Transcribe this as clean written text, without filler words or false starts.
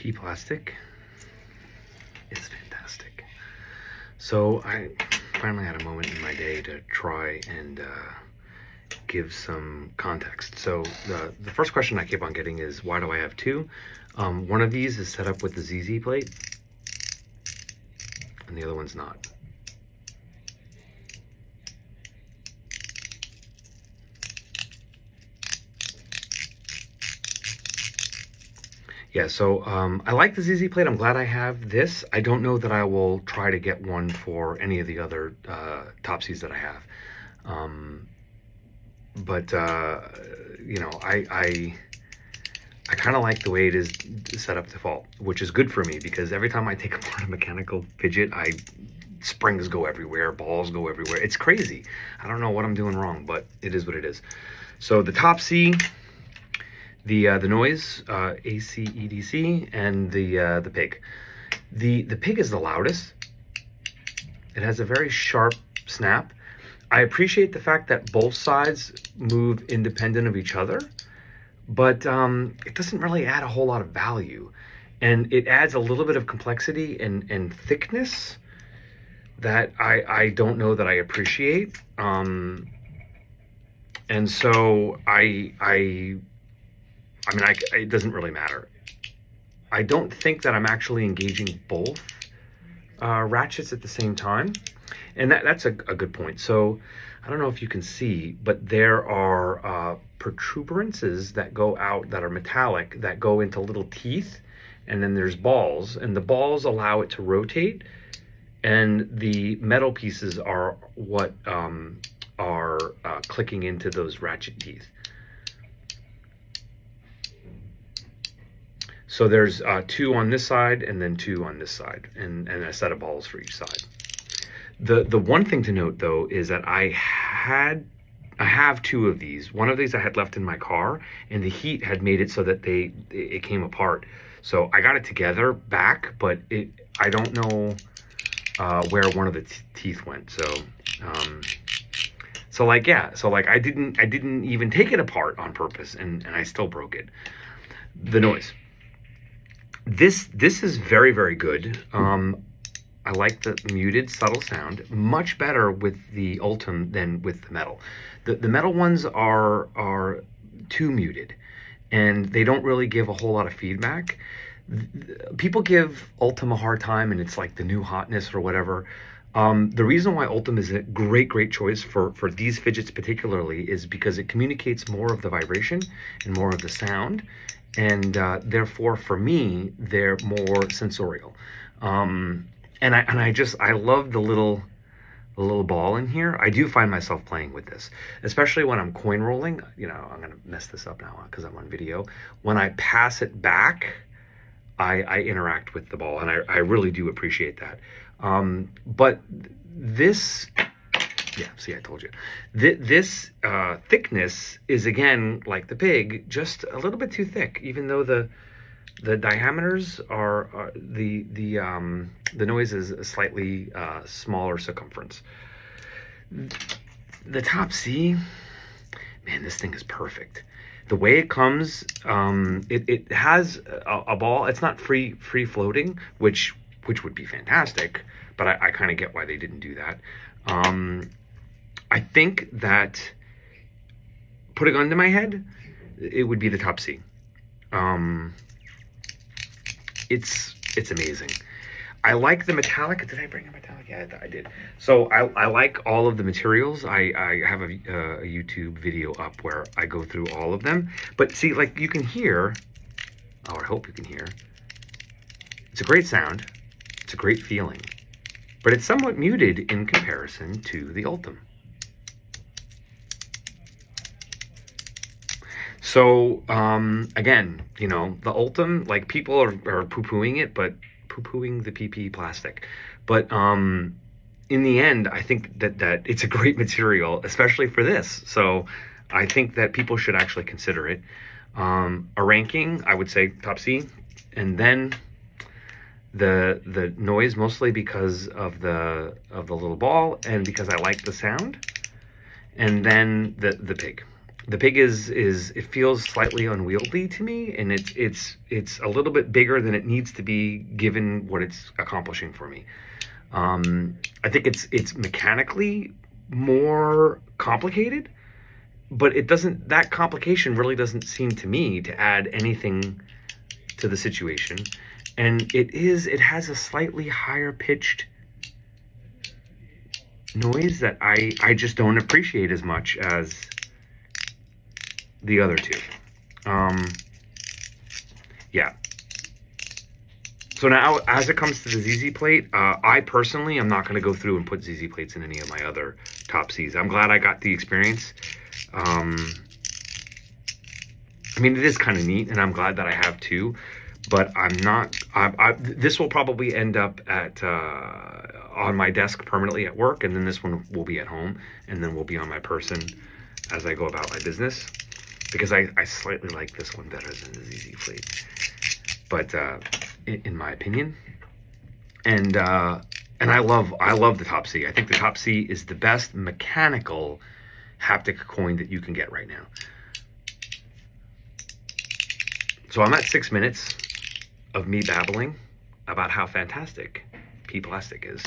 PP plastic is fantastic. So I finally had a moment in my day to try and give some context. So the first question I keep on getting is, why do I have two? One of these is set up with the ZZ plate and the other one's not. Yeah, so I like the ZZ plate. I'm glad I have this. I don't know that I will try to get one for any of the other Topsees that I have. You know, I kind of like the way it is set up default, which is good for me because every time I take apart a mechanical fidget, springs go everywhere, balls go everywhere. It's crazy. I don't know what I'm doing wrong, but it is what it is. So the Topsee, the noise, ACEDC, and the pig. The pig is the loudest. It has a very sharp snap. I appreciate the fact that both sides move independent of each other, but it doesn't really add a whole lot of value. And it adds a little bit of complexity and thickness that I don't know that I appreciate. And so I mean, it doesn't really matter. I don't think that I'm actually engaging both ratchets at the same time. And that's a good point. So I don't know if you can see, but there are protuberances that go out that are metallic that go into little teeth. And then there's balls, and the balls allow it to rotate. And the metal pieces are what are clicking into those ratchet teeth. So there's two on this side and then two on this side, and a set of balls for each side. The one thing to note though is that I have two of these. One of these I had left in my car, and the heat had made it so that it came apart. So I got it together back, but I don't know where one of the teeth went. So like, yeah, so like I didn't even take it apart on purpose, and I still broke it. The noise. This is very, very good. I like the muted, subtle sound. Much better with the Ultem than with the metal. The metal ones are too muted, and they don't really give a whole lot of feedback. People give Ultem a hard time, and it's like the new hotness or whatever. The reason why Ultem is a great choice for these fidgets particularly is because it communicates more of the vibration and more of the sound. And therefore, for me, they're more sensorial. And I love the little ball in here. I do find myself playing with this, especially when I'm coin rolling. You know, I'm gonna mess this up now because I'm on video. When I pass it back, I interact with the ball, and I really do appreciate that. But this. Yeah, see, I told you. This thickness is, again, like the pig, just a little bit too thick, even though the diameters are, the noise is a slightly smaller circumference. The Topsee, man, this thing is perfect. The way it comes, it has a ball. It's not free floating, which would be fantastic, but I kind of get why they didn't do that. I think that, put a gun to my head, it would be the Topsee. It's amazing. I like the metallic. Did I bring a metallic? Yeah, I did. So I like all of the materials. I have a YouTube video up where I go through all of them. But see, like you can hear, oh, I hope you can hear. It's a great sound. It's a great feeling. But it's somewhat muted in comparison to the Ultem. So, again, you know, the Ultem, like people are poo-pooing it, but poo-pooing the PP plastic. But in the end, I think that it's a great material, especially for this. So I think that people should actually consider it. A ranking, I would say Topsee, and then the noise, mostly because of the little ball and because I like the sound, and then the pig. The Pig is it feels slightly unwieldy to me, and it's a little bit bigger than it needs to be given what it's accomplishing for me. I think it's mechanically more complicated, but that complication really doesn't seem to me to add anything to the situation. And it has a slightly higher pitched noise that I just don't appreciate as much as the other two. Yeah. So now, as it comes to the ZZ Plate, I personally am not going to go through and put ZZ Plates in any of my other Top Cs. I'm glad I got the experience. I mean, it is kind of neat, and I'm glad that I have two, but I'm not. This will probably end up at on my desk permanently at work, and then this one will be at home, and then will be on my person as I go about my business, because I slightly like this one better than the ZZ Plate, but in my opinion. And I love the Top C. I think the Top C is the best mechanical haptic coin that you can get right now. So I'm at 6 minutes of me babbling about how fantastic P Plastic is.